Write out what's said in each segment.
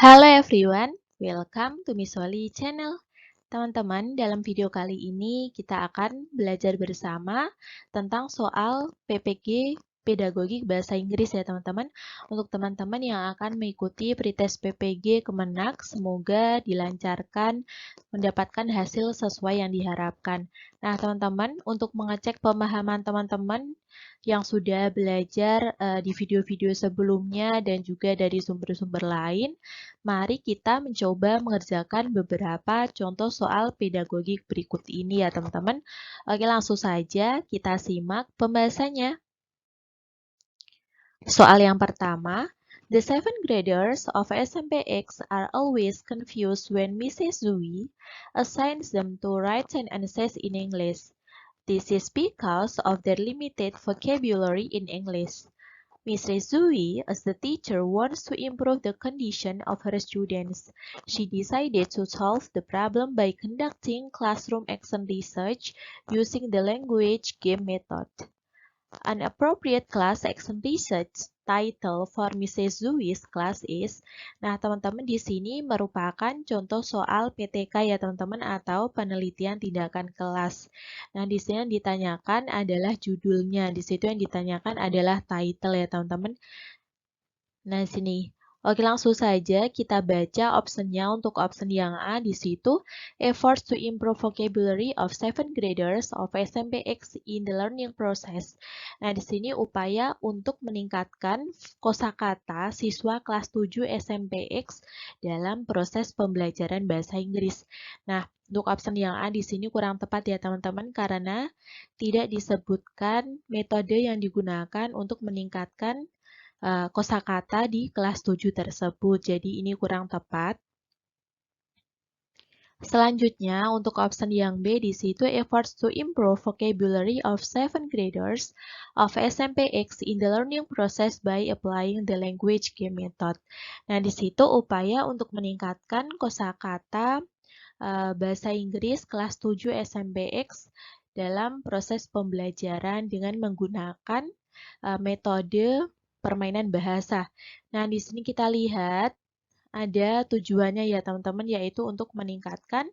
Halo everyone, welcome to Miss Wali channel. Teman-teman, dalam video kali ini kita akan belajar bersama tentang soal PPG Pedagogik Bahasa Inggris ya teman-teman. Untuk teman-teman yang akan mengikuti pretest PPG Kemenak, semoga dilancarkan, mendapatkan hasil sesuai yang diharapkan. Nah teman-teman, untuk mengecek pemahaman teman-teman yang sudah belajar di video-video sebelumnya dan juga dari sumber-sumber lain, mari kita mencoba mengerjakan beberapa contoh soal pedagogik berikut ini ya teman-teman. Oke, langsung saja kita simak pembahasannya. Soal yang pertama, the seventh graders of SMPX are always confused when Mrs. Zui assigns them to write and essays in English. This is because of their limited vocabulary in English. Mrs. Zui, as the teacher, wants to improve the condition of her students. She decided to solve the problem by conducting classroom action research using the language game method. An appropriate class action research title for Mrs. Zui's class is. Nah, teman-teman di sini merupakan contoh soal PTK ya, teman-teman, atau penelitian tindakan kelas. Nah, di sini yang ditanyakan adalah judulnya. Di situ yang ditanyakan adalah title ya, teman-teman. Nah, sini. Oke, langsung saja kita baca optionnya. Untuk option yang A di situ, efforts to improve vocabulary of 7th graders of SMPX in the learning process. Nah, di sini upaya untuk meningkatkan kosakata siswa kelas 7 SMPX dalam proses pembelajaran bahasa Inggris. Nah, untuk option yang A di sini kurang tepat ya teman-teman karena tidak disebutkan metode yang digunakan untuk meningkatkan kosakata di kelas 7 tersebut. Jadi ini kurang tepat. Selanjutnya, untuk option yang B di situ efforts to improve vocabulary of 7th graders of SMPX in the learning process by applying the language game method. Nah, di situ upaya untuk meningkatkan kosakata bahasa Inggris kelas 7 SMPX dalam proses pembelajaran dengan menggunakan metode permainan bahasa. Nah, di sini kita lihat ada tujuannya ya teman-teman, yaitu untuk meningkatkan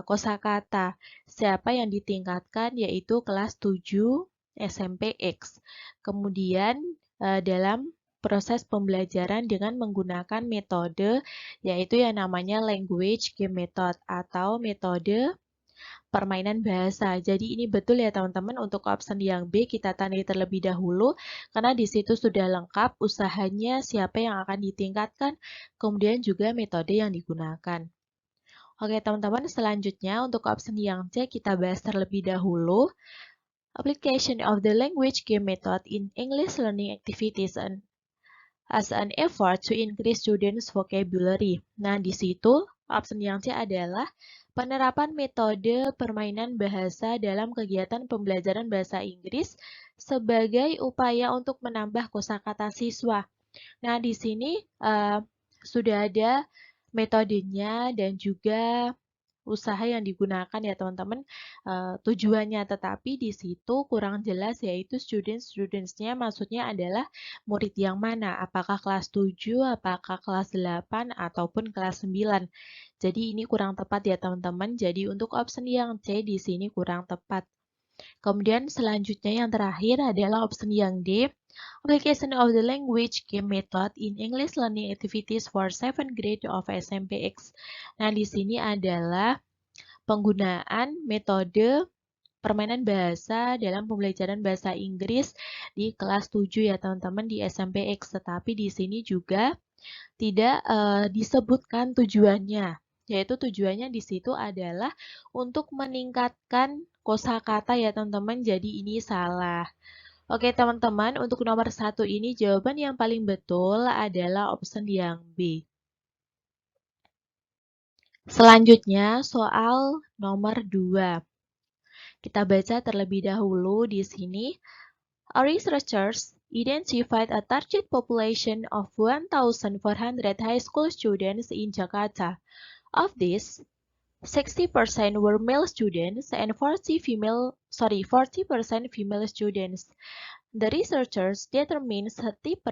kosakata. Siapa yang ditingkatkan yaitu kelas 7 SMPX. Kemudian dalam proses pembelajaran dengan menggunakan metode yaitu yang namanya language game method atau metode permainan bahasa. Jadi ini betul ya teman-teman, untuk option yang B kita tandai terlebih dahulu karena di situ sudah lengkap usahanya, siapa yang akan ditingkatkan, kemudian juga metode yang digunakan. Oke teman-teman, selanjutnya untuk option yang C kita bahas terlebih dahulu. Application of the language game method in English learning activities as an effort to increase students' vocabulary. Nah, di situ option yang C adalah penerapan metode permainan bahasa dalam kegiatan pembelajaran bahasa Inggris sebagai upaya untuk menambah kosakata siswa. Nah, di sini sudah ada metodenya dan juga usaha yang digunakan ya teman-teman, tujuannya, tetapi di situ kurang jelas yaitu students-nya maksudnya adalah murid yang mana, apakah kelas 7, apakah kelas 8, ataupun kelas 9. Jadi ini kurang tepat ya teman-teman, jadi untuk option yang C di sini kurang tepat. Kemudian selanjutnya yang terakhir adalah option yang D, application of the language game method in English learning activities for 7th grade of SMPX. Nah, di sini adalah penggunaan metode permainan bahasa dalam pembelajaran bahasa Inggris di kelas 7 ya teman-teman di SMPX. Tetapi di sini juga tidak disebutkan tujuannya. Yaitu tujuannya di situ adalah untuk meningkatkan kosakata ya teman-teman. Jadi ini salah. Oke teman-teman, untuk nomor 1 ini jawaban yang paling betul adalah option yang B. Selanjutnya soal nomor 2. Kita baca terlebih dahulu di sini. Our researchers identified a target population of 1,400 high school students in Jakarta. Of this, 60% were male students and 40% female students. The researchers determined 30%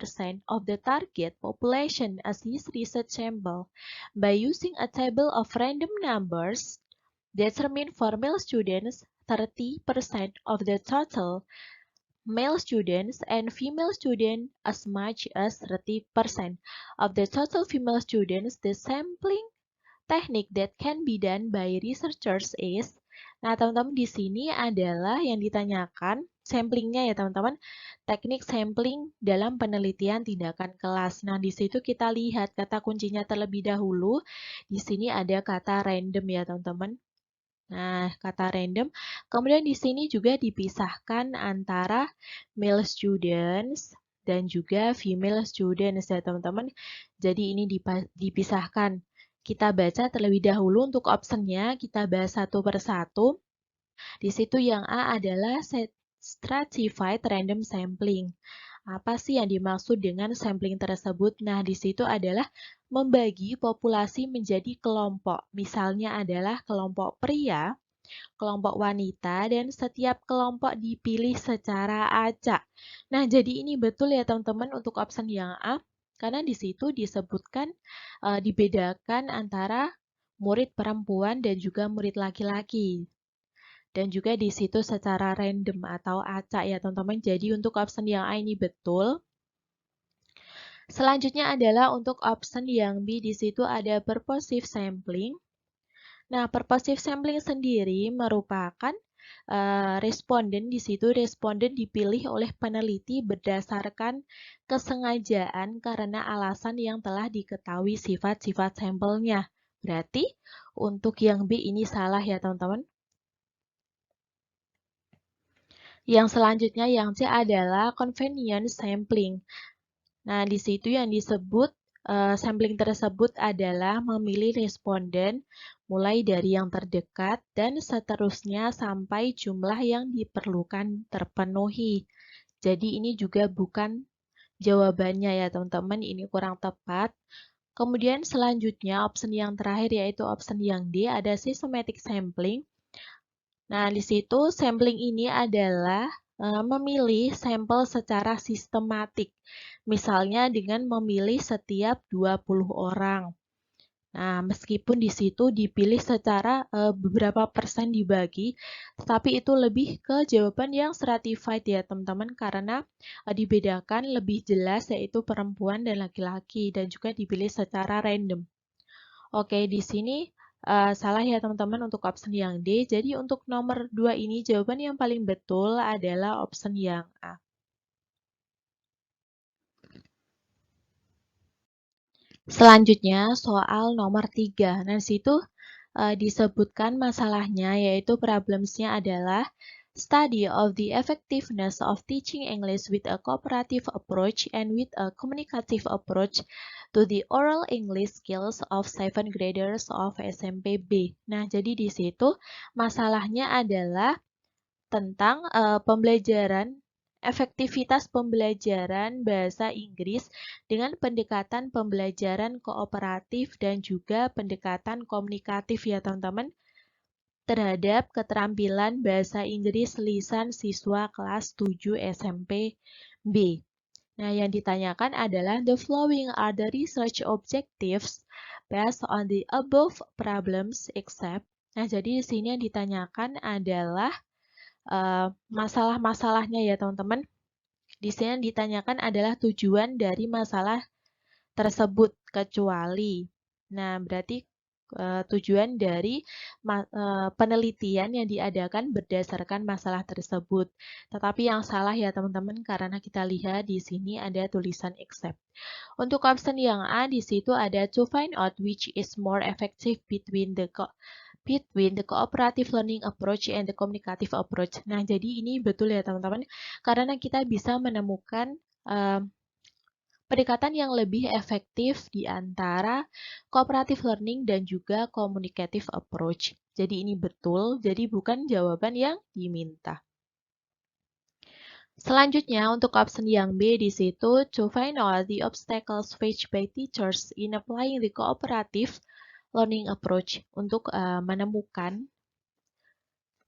of the target population as his research sample by using a table of random numbers. Determined for male students 30% of the total male students and female students as much as 30% of the total female students. The sampling technique that can be done by researchers is. Nah, teman-teman di sini adalah yang ditanyakan samplingnya ya teman-teman. Teknik sampling dalam penelitian tindakan kelas. Nah, di situ kita lihat kata kuncinya terlebih dahulu. Di sini ada kata random ya teman-teman. Nah, kata random. Kemudian di sini juga dipisahkan antara male students dan juga female students ya teman-teman. Jadi ini dipisahkan. Kita baca terlebih dahulu untuk optionnya, kita bahas satu persatu. Di situ yang A adalah stratified random sampling. Apa sih yang dimaksud dengan sampling tersebut? Nah, di situ adalah membagi populasi menjadi kelompok. Misalnya adalah kelompok pria, kelompok wanita, dan setiap kelompok dipilih secara acak. Nah, jadi ini betul ya teman-teman untuk option yang A, karena di situ disebutkan dibedakan antara murid perempuan dan juga murid laki-laki. Dan juga di situ secara random atau acak ya teman-teman. Jadi untuk option yang A ini betul. Selanjutnya adalah untuk option yang B, di situ ada purposive sampling. Nah, purposive sampling sendiri merupakan responden. Di situ responden dipilih oleh peneliti berdasarkan kesengajaan karena alasan yang telah diketahui sifat-sifat sampelnya. Berarti untuk yang B ini salah ya teman-teman. Yang selanjutnya yang C adalah convenience sampling. Nah, di situ yang disebut sampling tersebut adalah memilih responden mulai dari yang terdekat dan seterusnya sampai jumlah yang diperlukan terpenuhi. Jadi ini juga bukan jawabannya ya teman-teman, ini kurang tepat. Kemudian selanjutnya option yang terakhir yaitu option yang D, ada systematic sampling. Nah, di situ sampling ini adalah memilih sampel secara sistematik. Misalnya dengan memilih setiap 20 orang. Nah, meskipun di situ dipilih secara beberapa persen dibagi, tapi itu lebih ke jawaban yang stratified ya teman-teman, karena dibedakan lebih jelas yaitu perempuan dan laki-laki dan juga dipilih secara random. Oke, di sini salah ya teman-teman untuk option yang D. Jadi untuk nomor 2 ini jawaban yang paling betul adalah option yang A. Selanjutnya soal nomor 3. Nah, di situ disebutkan masalahnya yaitu problemsnya adalah study of the effectiveness of teaching English with a cooperative approach and with a communicative approach to the oral English skills of 7th graders of SMP B. Nah, jadi di situ masalahnya adalah tentang pembelajaran efektivitas pembelajaran bahasa Inggris dengan pendekatan pembelajaran kooperatif dan juga pendekatan komunikatif ya teman-teman terhadap keterampilan bahasa Inggris lisan siswa kelas 7 SMP B. Nah, yang ditanyakan adalah the following are the research objectives based on the above problems except. Nah, jadi di sini yang ditanyakan adalah masalah-masalahnya ya teman-teman. Di sini yang ditanyakan adalah tujuan dari masalah tersebut kecuali. Nah, berarti tujuan dari penelitian yang diadakan berdasarkan masalah tersebut. Tetapi yang salah ya teman-teman karena kita lihat di sini ada tulisan except. Untuk option yang A di situ ada to find out which is more effective between the cooperative learning approach and the communicative approach. Nah, jadi ini betul ya teman-teman, karena kita bisa menemukan pendekatan yang lebih efektif di antara cooperative learning dan juga communicative approach. Jadi ini betul, jadi bukan jawaban yang diminta. Selanjutnya untuk option yang B di situ, to find out the obstacles faced by teachers in applying the cooperative learning approach, untuk menemukan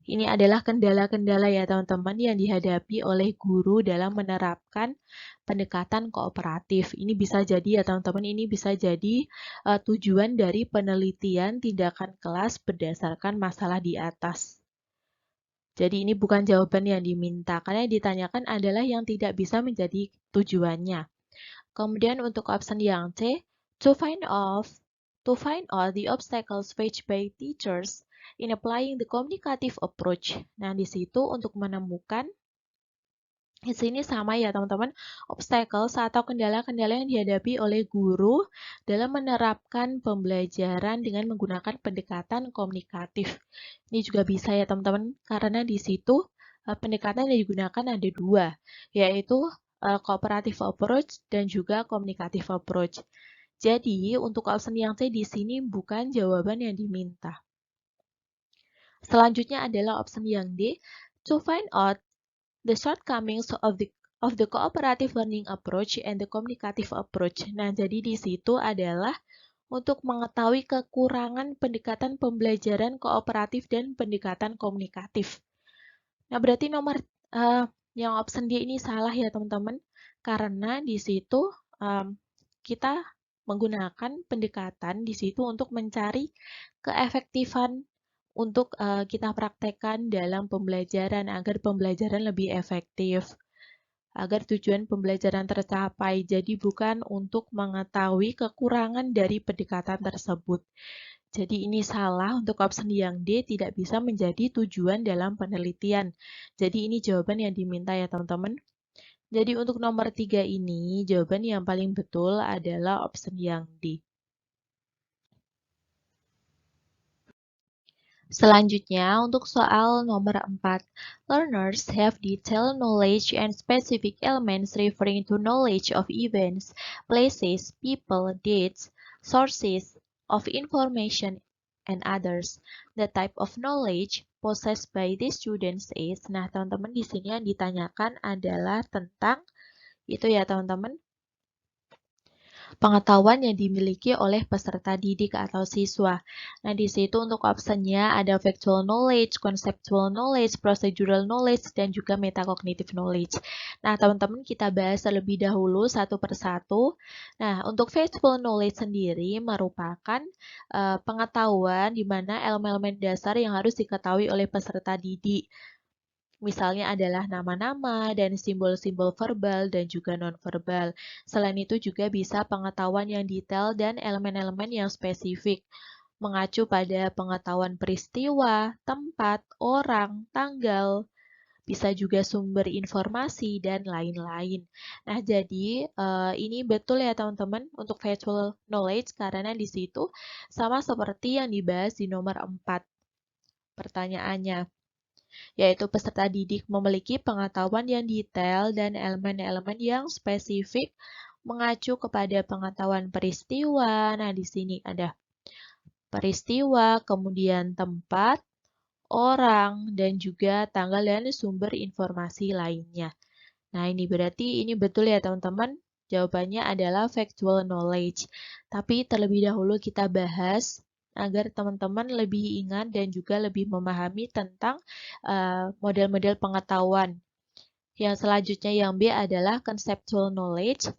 Ini adalah kendala-kendala ya teman-teman yang dihadapi oleh guru dalam menerapkan pendekatan kooperatif. Ini bisa jadi ya teman-teman, ini bisa jadi tujuan dari penelitian tindakan kelas berdasarkan masalah di atas. Jadi ini bukan jawaban yang diminta, karena yang ditanyakan adalah yang tidak bisa menjadi tujuannya. Kemudian untuk option yang C, to find out the obstacles faced by teachers in applying the communicative approach. Nah, di situ untuk menemukan, di sini sama ya teman-teman, obstacles atau kendala-kendala yang dihadapi oleh guru dalam menerapkan pembelajaran dengan menggunakan pendekatan komunikatif. Ini juga bisa ya teman-teman, karena di situ pendekatan yang digunakan ada dua, yaitu cooperative approach dan juga communicative approach. Jadi, untuk option yang C di sini bukan jawaban yang diminta. Selanjutnya adalah option yang D, to find out the shortcomings of the cooperative learning approach and the communicative approach. Nah, jadi di situ adalah untuk mengetahui kekurangan pendekatan pembelajaran kooperatif dan pendekatan komunikatif. Nah, berarti nomor yang option D ini salah ya teman-teman, karena di situ kita menggunakan pendekatan di situ untuk mencari keefektifan untuk kita praktekkan dalam pembelajaran agar pembelajaran lebih efektif, agar tujuan pembelajaran tercapai. Jadi bukan untuk mengetahui kekurangan dari pendekatan tersebut. Jadi ini salah, untuk option yang D tidak bisa menjadi tujuan dalam penelitian. Jadi ini jawaban yang diminta ya teman-teman. Jadi untuk nomor 3 ini, jawaban yang paling betul adalah option yang D. Selanjutnya, untuk soal nomor 4, learners have detailed knowledge and specific elements referring to knowledge of events, places, people, dates, sources of information, and others. The type of knowledge possessed by these students is, nah teman-teman di sini yang ditanyakan adalah tentang, itu ya teman-teman, pengetahuan yang dimiliki oleh peserta didik atau siswa. Nah, di situ untuk optionnya ada factual knowledge, conceptual knowledge, procedural knowledge, dan juga metacognitive knowledge. Nah, teman-teman kita bahas terlebih dahulu satu persatu. Nah, untuk factual knowledge sendiri merupakan pengetahuan di mana elemen-elemen dasar yang harus diketahui oleh peserta didik. Misalnya adalah nama-nama dan simbol-simbol verbal dan juga non-verbal. Selain itu juga bisa pengetahuan yang detail dan elemen-elemen yang spesifik, mengacu pada pengetahuan peristiwa, tempat, orang, tanggal, bisa juga sumber informasi, dan lain-lain. Nah, jadi ini betul ya teman-teman untuk factual knowledge karena di situ sama seperti yang dibahas di nomor 4 pertanyaannya, yaitu peserta didik memiliki pengetahuan yang detail dan elemen-elemen yang spesifik mengacu kepada pengetahuan peristiwa. Nah, di sini ada peristiwa, kemudian tempat, orang, dan juga tanggal dan sumber informasi lainnya. Nah, ini berarti ini betul ya teman-teman. Jawabannya adalah factual knowledge. Tapi terlebih dahulu kita bahas agar teman-teman lebih ingat dan juga lebih memahami tentang model-model pengetahuan. Yang selanjutnya yang B adalah conceptual knowledge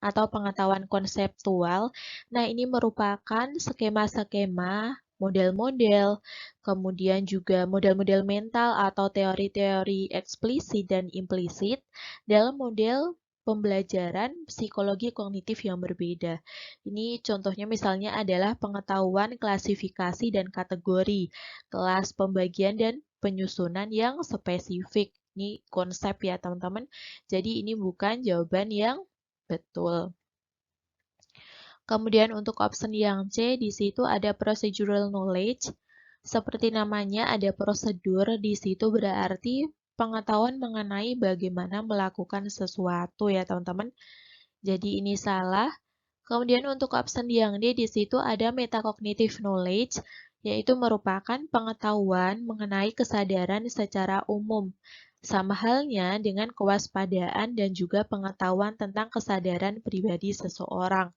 atau pengetahuan konseptual. Nah, ini merupakan skema-skema, model-model, kemudian juga model-model mental atau teori-teori eksplisit dan implisit dalam model pembelajaran psikologi kognitif yang berbeda. Ini contohnya misalnya adalah pengetahuan klasifikasi dan kategori, kelas pembagian dan penyusunan yang spesifik. Ini konsep ya teman-teman. Jadi ini bukan jawaban yang betul. Kemudian untuk option yang C, di situ ada procedural knowledge. Seperti namanya ada prosedur, di situ berarti pengetahuan mengenai bagaimana melakukan sesuatu ya teman-teman. Jadi ini salah. Kemudian untuk option yang D, di situ ada metacognitive knowledge, yaitu merupakan pengetahuan mengenai kesadaran secara umum. Sama halnya dengan kewaspadaan dan juga pengetahuan tentang kesadaran pribadi seseorang.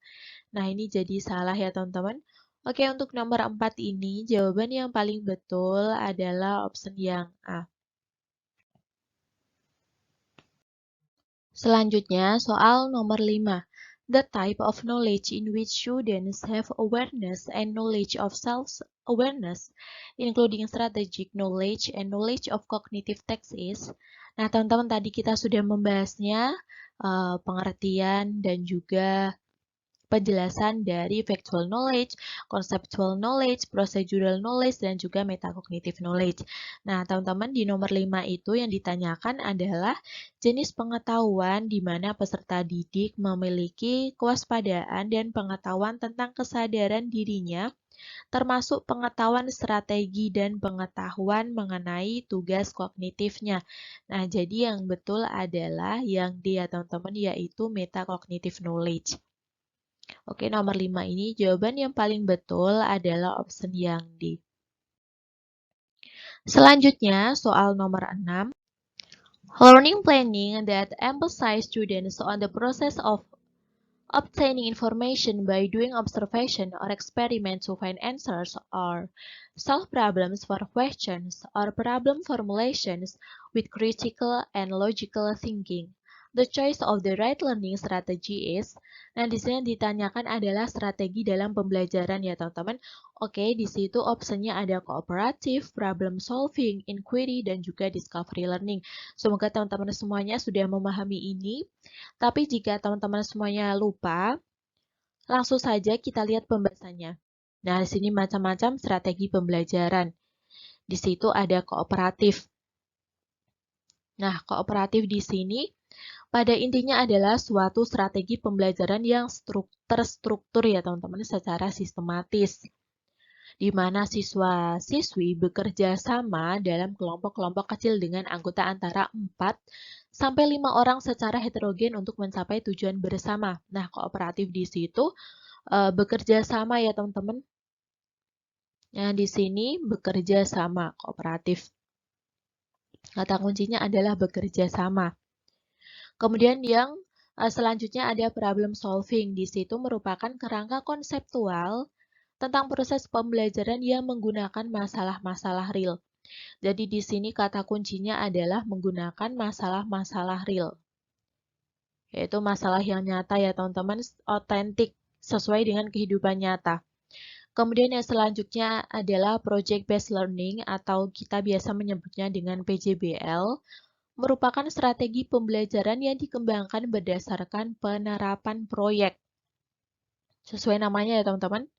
Nah, ini jadi salah ya teman-teman. Oke, untuk nomor 4 ini, jawaban yang paling betul adalah option yang A. Selanjutnya, soal nomor 5. The type of knowledge in which students have awareness and knowledge of self-awareness, including strategic knowledge and knowledge of cognitive text is. Nah, teman-teman tadi kita sudah membahasnya, pengertian dan juga penjelasan dari factual knowledge, conceptual knowledge, procedural knowledge, dan juga metacognitive knowledge. Nah, teman-teman di nomor 5 itu yang ditanyakan adalah jenis pengetahuan di mana peserta didik memiliki kewaspadaan dan pengetahuan tentang kesadaran dirinya, termasuk pengetahuan strategi dan pengetahuan mengenai tugas kognitifnya. Nah, jadi yang betul adalah yang D ya teman-teman, yaitu metacognitive knowledge. Oke, nomor 5 ini jawaban yang paling betul adalah option yang D. Selanjutnya, soal nomor 6. Learning planning that emphasize students on the process of obtaining information by doing observation or experiment to find answers or solve problems for questions or problem formulations with critical and logical thinking. The choice of the right learning strategy is. Nah, di sini yang ditanyakan adalah strategi dalam pembelajaran ya, teman-teman. Oke, di situ opsinya ada cooperative, problem solving, inquiry, dan juga discovery learning. Semoga teman-teman semuanya sudah memahami ini. Tapi jika teman-teman semuanya lupa, langsung saja kita lihat pembahasannya. Nah, di sini macam-macam strategi pembelajaran. Di situ ada kooperatif. Nah, kooperatif di sini pada intinya adalah suatu strategi pembelajaran yang terstruktur ya teman-teman secara sistematis, di mana siswa-siswi bekerja sama dalam kelompok-kelompok kecil dengan anggota antara 4 sampai 5 orang secara heterogen untuk mencapai tujuan bersama. Nah, kooperatif di situ bekerja sama ya teman-teman. Nah, di sini bekerja sama kooperatif. Kata kuncinya adalah bekerja sama. Kemudian yang selanjutnya ada problem solving. Di situ merupakan kerangka konseptual tentang proses pembelajaran yang menggunakan masalah-masalah real. Jadi di sini kata kuncinya adalah menggunakan masalah-masalah real. Yaitu masalah yang nyata ya teman-teman, otentik, sesuai dengan kehidupan nyata. Kemudian yang selanjutnya adalah project based learning atau kita biasa menyebutnya dengan PJBL. Merupakan strategi pembelajaran yang dikembangkan berdasarkan penerapan proyek. Sesuai namanya ya teman-teman.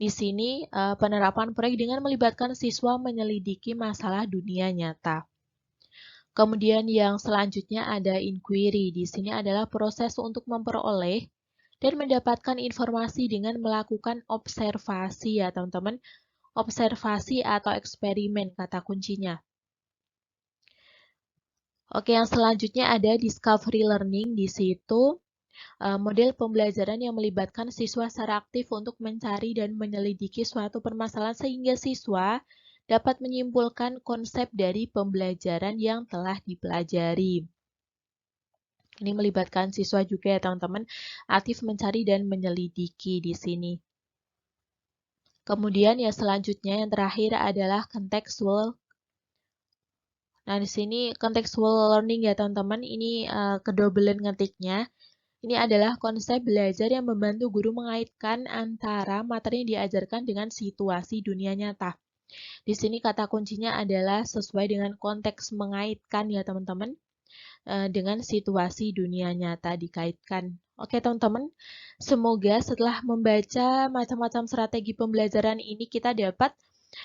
Di sini penerapan proyek dengan melibatkan siswa menyelidiki masalah dunia nyata. Kemudian yang selanjutnya ada inquiry. Di sini adalah proses untuk memperoleh dan mendapatkan informasi dengan melakukan observasi ya teman-teman. Observasi atau eksperimen kata kuncinya. Oke, yang selanjutnya ada discovery learning. Di situ model pembelajaran yang melibatkan siswa secara aktif untuk mencari dan menyelidiki suatu permasalahan sehingga siswa dapat menyimpulkan konsep dari pembelajaran yang telah dipelajari. Ini melibatkan siswa juga ya teman-teman, aktif mencari dan menyelidiki di sini. Kemudian yang selanjutnya yang terakhir adalah contextual. Nah, di sini contextual learning ya teman-teman, ini kedobelan ngetiknya. Ini adalah konsep belajar yang membantu guru mengaitkan antara materi yang diajarkan dengan situasi dunia nyata. Di sini kata kuncinya adalah sesuai dengan konteks mengaitkan ya teman-teman, dengan situasi dunia nyata dikaitkan. Oke teman-teman, semoga setelah membaca macam-macam strategi pembelajaran ini kita dapat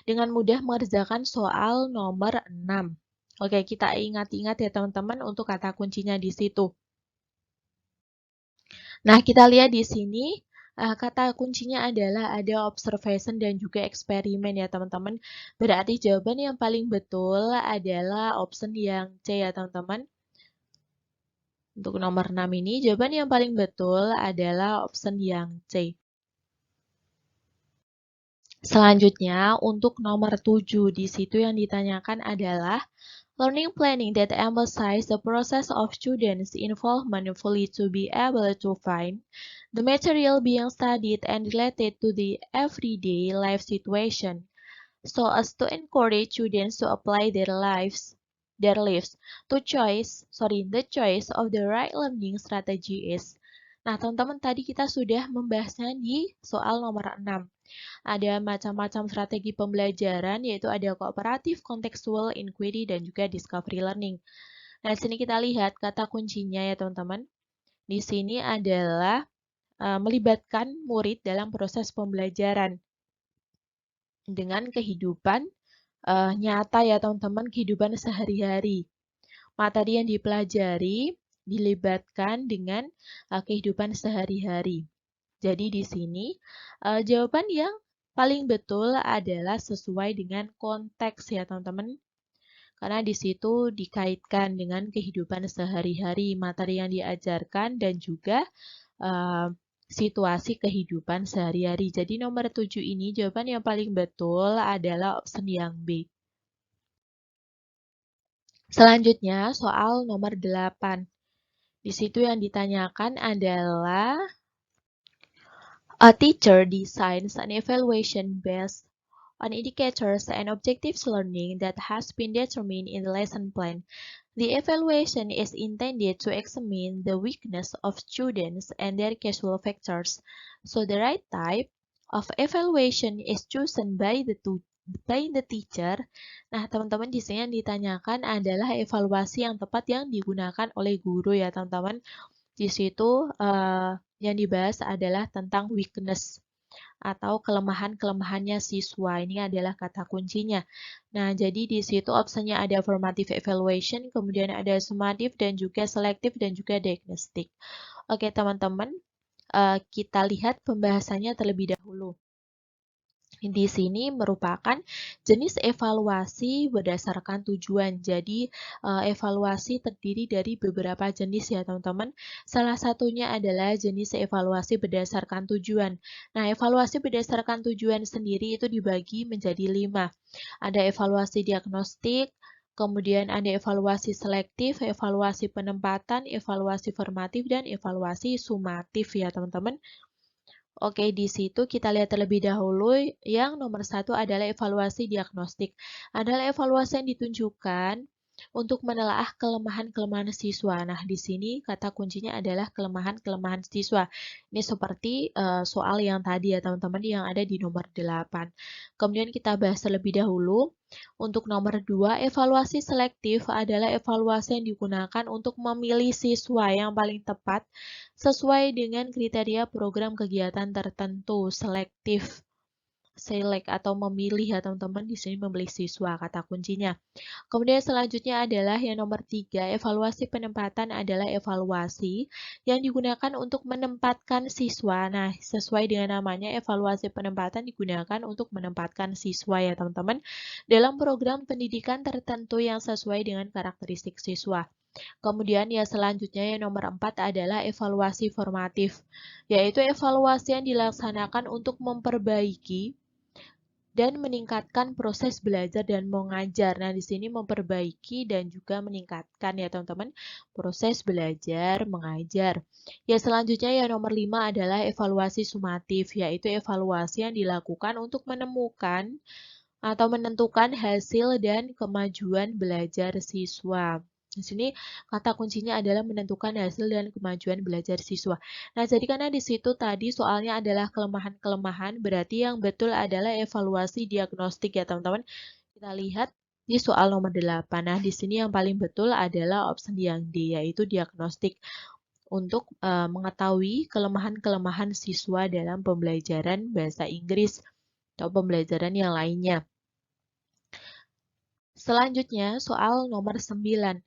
dengan mudah mengerjakan soal nomor 6. Oke, kita ingat-ingat ya teman-teman untuk kata kuncinya di situ. Nah, kita lihat di sini kata kuncinya adalah ada observation dan juga eksperimen ya teman-teman. Berarti jawaban yang paling betul adalah option yang C ya teman-teman. Untuk nomor 6 ini jawaban yang paling betul adalah option yang C. Selanjutnya untuk nomor 7 di situ yang ditanyakan adalah Learning planning that emphasizes the process of students' involvement fully to be able to find the material being studied and related to the everyday life situation, so as to encourage students to apply their lives the choice of the right learning strategy is. Nah, teman-teman, tadi kita sudah membahasnya di soal nomor 6. Ada macam-macam strategi pembelajaran, yaitu ada kooperatif, kontekstual, inquiry, dan juga discovery learning. Nah, di sini kita lihat kata kuncinya ya teman-teman. Di sini adalah melibatkan murid dalam proses pembelajaran dengan kehidupan nyata ya teman-teman, kehidupan sehari-hari. Materi yang dipelajari dilibatkan dengan kehidupan sehari-hari. Jadi di sini jawaban yang paling betul adalah sesuai dengan konteks ya teman-teman. Karena di situ dikaitkan dengan kehidupan sehari-hari, materi yang diajarkan dan juga situasi kehidupan sehari-hari. Jadi nomor 7 ini jawaban yang paling betul adalah option yang B. Selanjutnya soal nomor 8. Di situ yang ditanyakan adalah a teacher designs an evaluation based on indicators and objectives learning that has been determined in the lesson plan. The evaluation is intended to examine the weakness of students and their causal factors. So the right type of evaluation is chosen by the teacher. Nah, teman-teman, di sini yang ditanyakan adalah evaluasi yang tepat yang digunakan oleh guru ya, teman-teman. Di situ yang dibahas adalah tentang weakness atau kelemahan-kelemahannya siswa. Ini adalah kata kuncinya. Nah, jadi di situ opsinya ada formative evaluation, kemudian ada summative dan juga selective dan juga diagnostic. Oke, teman-teman, kita lihat pembahasannya terlebih dahulu. Di sini merupakan jenis evaluasi berdasarkan tujuan. Jadi, evaluasi terdiri dari beberapa jenis ya, teman-teman. Salah satunya adalah jenis evaluasi berdasarkan tujuan. Nah, evaluasi berdasarkan tujuan sendiri itu dibagi menjadi 5. Ada evaluasi diagnostik, kemudian ada evaluasi selektif, evaluasi penempatan, evaluasi formatif, dan evaluasi sumatif ya, teman-teman. Oke, di situ kita lihat terlebih dahulu yang nomor 1 adalah evaluasi diagnostik. Adalah evaluasi yang ditunjukkan untuk menelaah kelemahan-kelemahan siswa. Nah, di sini kata kuncinya adalah kelemahan-kelemahan siswa. Ini seperti soal yang tadi ya teman-teman yang ada di nomor 8. Kemudian kita bahas terlebih dahulu. Untuk nomor 2, evaluasi selektif adalah evaluasi yang digunakan untuk memilih siswa yang paling tepat sesuai dengan kriteria program kegiatan tertentu. Select atau memilih ya teman-teman, di sini memilih siswa kata kuncinya. Kemudian selanjutnya adalah yang nomor 3, evaluasi penempatan adalah evaluasi yang digunakan untuk menempatkan siswa. Nah, sesuai dengan namanya, evaluasi penempatan digunakan untuk menempatkan siswa ya teman-teman dalam program pendidikan tertentu yang sesuai dengan karakteristik siswa. Kemudian yang selanjutnya yang nomor 4 adalah evaluasi formatif, yaitu evaluasi yang dilaksanakan untuk memperbaiki dan meningkatkan proses belajar dan mengajar. Nah, di sini memperbaiki dan juga meningkatkan ya teman-teman, proses belajar, mengajar. Ya, selanjutnya yang nomor 5 adalah evaluasi sumatif, yaitu evaluasi yang dilakukan untuk menemukan atau menentukan hasil dan kemajuan belajar siswa. Di sini kata kuncinya adalah menentukan hasil dan kemajuan belajar siswa. Nah, jadi karena di situ tadi soalnya adalah kelemahan-kelemahan, berarti yang betul adalah evaluasi diagnostik ya teman-teman. Kita lihat di soal nomor 8. Nah, di sini yang paling betul adalah opsi yang D, yaitu diagnostik untuk mengetahui kelemahan-kelemahan siswa dalam pembelajaran bahasa Inggris atau pembelajaran yang lainnya. Selanjutnya, soal nomor 9.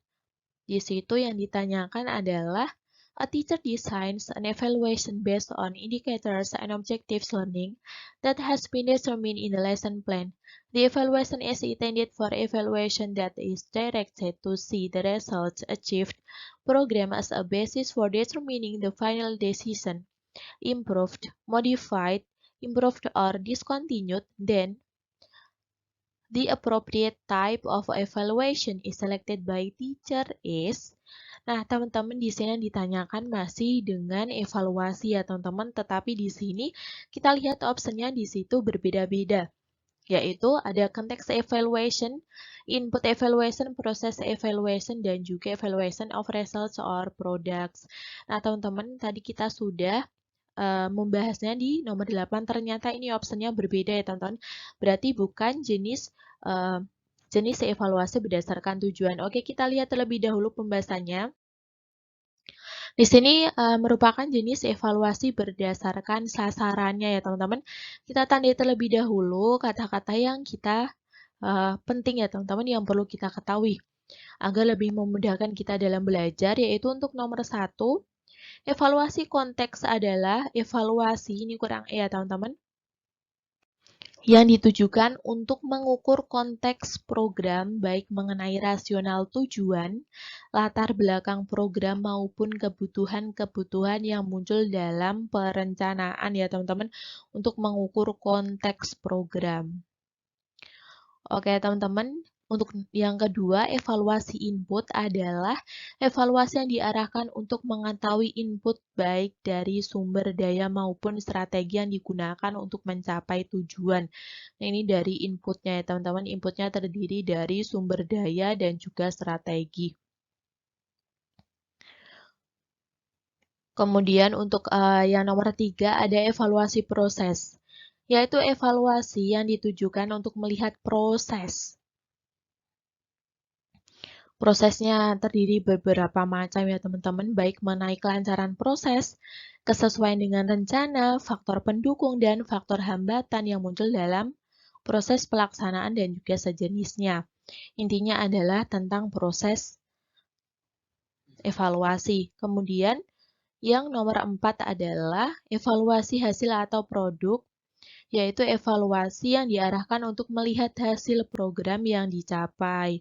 Di situ yang ditanyakan adalah a teacher designs an evaluation based on indicators and objectives learning that has been determined in the lesson plan. The evaluation is intended for evaluation that is directed to see the results achieved program as a basis for determining the final decision, improved, modified, improved or discontinued, then The appropriate type of evaluation is selected by teacher is. Nah, teman-teman di sini yang ditanyakan masih dengan evaluasi ya, teman-teman. Tetapi di sini kita lihat optionnya di situ berbeda-beda, yaitu ada context evaluation, input evaluation, process evaluation, dan juga evaluation of results or products. Nah, teman-teman, tadi kita sudah membahasnya di nomor 8, ternyata ini optionnya berbeda ya teman-teman. Berarti bukan jenis evaluasi berdasarkan tujuan. Oke, kita lihat terlebih dahulu pembahasannya. Di sini merupakan jenis evaluasi berdasarkan sasarannya ya teman-teman. Kita tandai terlebih dahulu kata-kata yang kita penting ya teman-teman, yang perlu kita ketahui agar lebih memudahkan kita dalam belajar, yaitu untuk nomor 1, evaluasi konteks adalah evaluasi, ini kurang ya teman-teman, yang ditujukan untuk mengukur konteks program baik mengenai rasional tujuan, latar belakang program maupun kebutuhan-kebutuhan yang muncul dalam perencanaan ya teman-teman, untuk mengukur konteks program. Oke teman-teman, untuk yang kedua, evaluasi input adalah evaluasi yang diarahkan untuk mengetahui input baik dari sumber daya maupun strategi yang digunakan untuk mencapai tujuan. Nah, ini dari inputnya ya teman-teman. Inputnya terdiri dari sumber daya dan juga strategi. Kemudian untuk yang nomor 3 ada evaluasi proses, yaitu evaluasi yang ditujukan untuk melihat proses. Prosesnya terdiri beberapa macam ya teman-teman, baik mengenai kelancaran proses, kesesuaian dengan rencana, faktor pendukung, dan faktor hambatan yang muncul dalam proses pelaksanaan dan juga sejenisnya. Intinya adalah tentang proses evaluasi. Kemudian yang nomor 4 adalah evaluasi hasil atau produk, yaitu evaluasi yang diarahkan untuk melihat hasil program yang dicapai.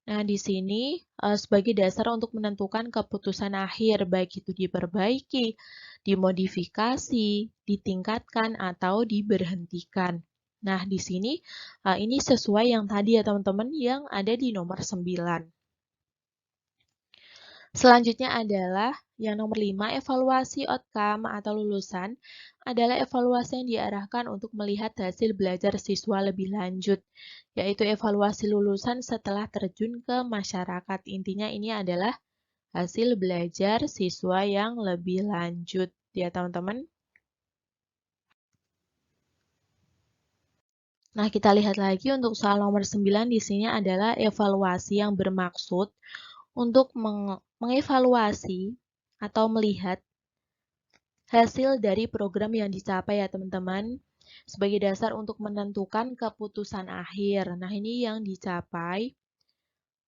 Nah, di sini sebagai dasar untuk menentukan keputusan akhir, baik itu diperbaiki, dimodifikasi, ditingkatkan, atau diberhentikan. Nah, di sini ini sesuai yang tadi ya teman-teman, yang ada di nomor 9. Selanjutnya adalah yang nomor 5, evaluasi outcome atau lulusan adalah evaluasi yang diarahkan untuk melihat hasil belajar siswa lebih lanjut, yaitu evaluasi lulusan setelah terjun ke masyarakat. Intinya ini adalah hasil belajar siswa yang lebih lanjut, ya teman-teman. Nah, kita lihat lagi untuk soal nomor 9 di sini adalah evaluasi yang bermaksud untuk mengevaluasi atau melihat hasil dari program yang dicapai ya teman-teman, sebagai dasar untuk menentukan keputusan akhir. Nah, ini yang dicapai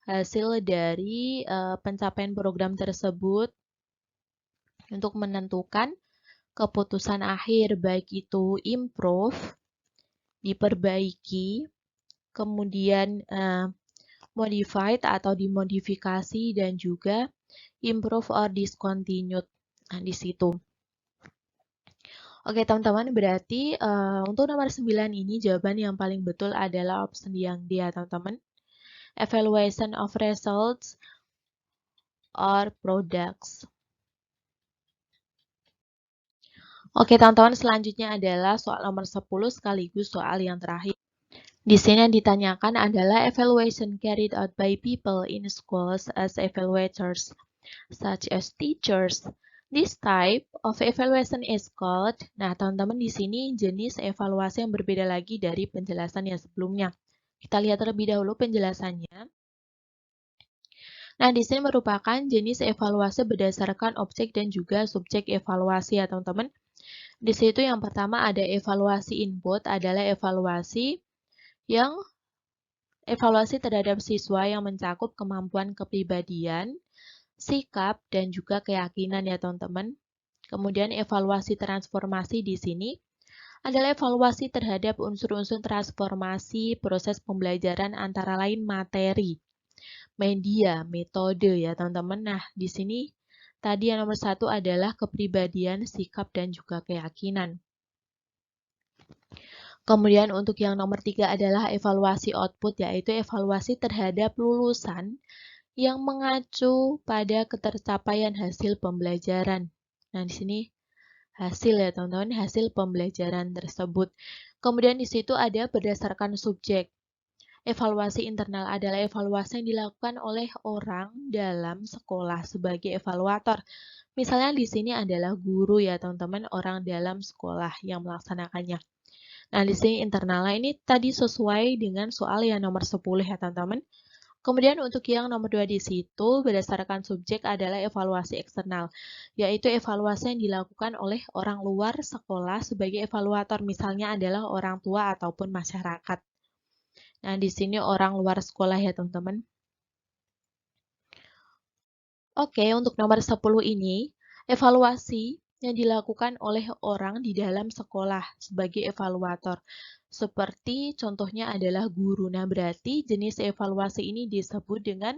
hasil dari pencapaian program tersebut untuk menentukan keputusan akhir, baik itu improve, diperbaiki, kemudian modified atau dimodifikasi, dan juga improve or discontinued. Nah, di situ. Oke, teman-teman, berarti untuk nomor 9 ini jawaban yang paling betul adalah option yang D ya, teman-teman. Evaluation of results or products. Oke, teman-teman, selanjutnya adalah soal nomor 10 sekaligus soal yang terakhir. Di sini yang ditanyakan adalah evaluation carried out by people in schools as evaluators, such as teachers. This type of evaluation is called. Nah, teman-teman, di sini jenis evaluasi yang berbeda lagi dari penjelasan yang sebelumnya. Kita lihat terlebih dahulu penjelasannya. Nah, di sini merupakan jenis evaluasi berdasarkan objek dan juga subjek evaluasi ya, teman-teman. Di situ yang pertama ada evaluasi input, adalah evaluasi terhadap siswa yang mencakup kemampuan kepribadian, sikap, dan juga keyakinan ya teman-teman. Kemudian evaluasi transformasi di sini adalah evaluasi terhadap unsur-unsur transformasi proses pembelajaran antara lain materi, media, metode ya teman-teman. Nah, di sini tadi yang nomor 1 adalah kepribadian, sikap, dan juga keyakinan. Kemudian untuk yang nomor 3 adalah evaluasi output, yaitu evaluasi terhadap lulusan yang mengacu pada ketercapaian hasil pembelajaran. Nah, di sini hasil ya teman-teman, hasil pembelajaran tersebut. Kemudian di situ ada berdasarkan subjek. Evaluasi internal adalah evaluasi yang dilakukan oleh orang dalam sekolah sebagai evaluator. Misalnya di sini adalah guru ya teman-teman, orang dalam sekolah yang melaksanakannya. Nah, di sini internalnya ini tadi sesuai dengan soal yang nomor 10 ya teman-teman. Kemudian untuk yang nomor 2 di situ, berdasarkan subjek adalah evaluasi eksternal, yaitu evaluasi yang dilakukan oleh orang luar sekolah sebagai evaluator, misalnya adalah orang tua ataupun masyarakat. Nah, di sini orang luar sekolah ya teman-teman. Oke, untuk nomor 10 ini, evaluasi yang dilakukan oleh orang di dalam sekolah sebagai evaluator. Seperti contohnya adalah guru. Nah, berarti jenis evaluasi ini disebut dengan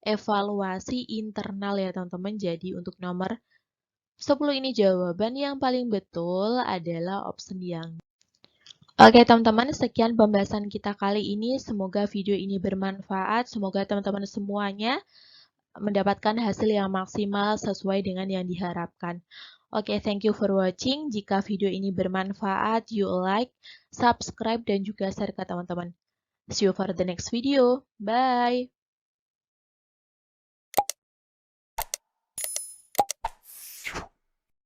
evaluasi internal ya teman-teman. Jadi untuk nomor 10 ini jawaban yang paling betul adalah option yang. Oke teman-teman, sekian pembahasan kita kali ini. Semoga video ini bermanfaat. Semoga teman-teman semuanya mendapatkan hasil yang maksimal sesuai dengan yang diharapkan. Oke, thank you for watching. Jika video ini bermanfaat, you like, subscribe, dan juga share ke teman-teman. See you for the next video. Bye!